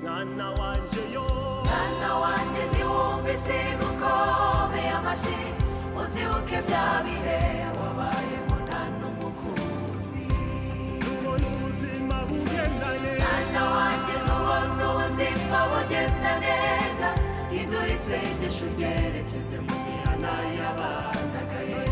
mwana wanje yo mwana wanje ntiwumvise gukomeye amashyi uzibuke bya bihe wabayemo nta n'umukuzi nubona ubuzima bugenda neza mwana wanje nubona ubuzima bugenda neza hindura isengesho ryerekeze mu mihana y'abandagaye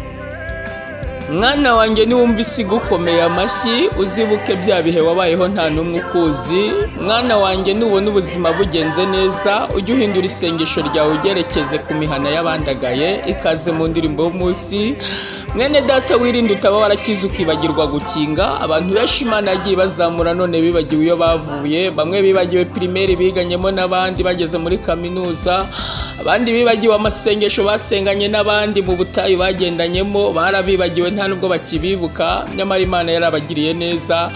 mwana wanjye niwumvise gukomeye amashyi uzibuke bya bihe wabayeho nta n'umwe ukuzi mwana wanjye nubona ubuzima bugenze neza ujye uhindura isengesho ryawe ugerekeze ku mihana y'abandagaye ikaze mu ndirimbo y'umunsi mwene data wirinde utaba warakize ukibagirwa gukinga abantu benshi Imana yagiye bazamura none bibagiwe iyo bavuye bamwe bibagiwe primaire biganyemo n'abandi bageze muri kaminuza abandi bibagiwe amasengesho basenganye n'abandi mu butayu bagendanyemo barabibagiwe nta nubwo bakibibuka nyamara Imana yarabagiriye neza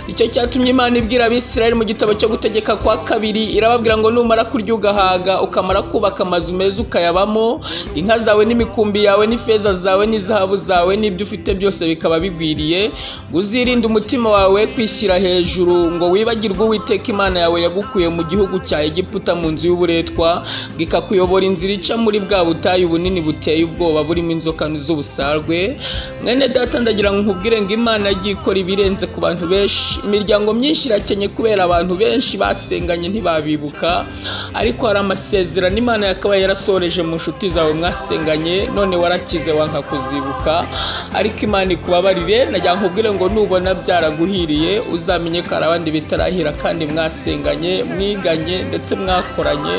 icyo cyatumye Imana ibwira Abisirayeli mu gitabo cyo gutegeka kwa kabiri irababwira ngo numara kurya ugahaga ukamara kubaka amazu meza ukayabamo inka zawe n'imikumbi yawe n'ifeza zawe n'izahabu zawe n'ibyo ufite byose bikaba bigwiriye uzirinde umutima wawe kwishyira hejuru ngo wibagirwe Uwiteka Imana yawe yagukuye mu gihugu cya Egiputa mu nzu y'uburetwa gikakuyobora inzira ica muri bwa butayu bunini buteye ubwoba burimo inzoka z'ubusarwe mwene data ndagira ngo nkubwire ngo Imana yagiye ikora ibirenze ku bantu benshi imiryango myinshi irakenye kubera abantu benshi basenganye ntibabibuka ariko hari amasezerano Imana yakabaye yarasoreje mu nshuti zawe mwasenganye none warakize wanka kuzibuka ariko Imana ikubabarire nagira ngo nkubwire ngo nubona byaraguhiriye uzamenye ko hari abandi bitarahira kandi mwasenganye mwiganye ndetse mwakoranye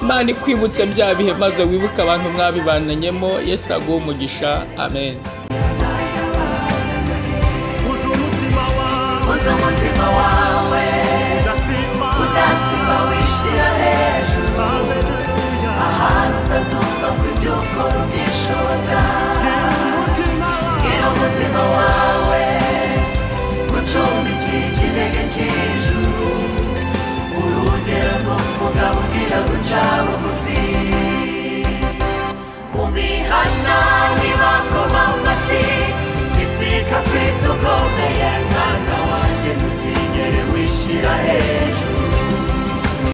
Imana ikwibutse bya bihe maze wibuke abantu mwabibananyemo Yesu aguhe umugisha amen umutima wawe udasiba wishyira hejuru ahantu utazumva ko ibyo ukora ubyishoboza gira umutima wawe ucumbikira intege nke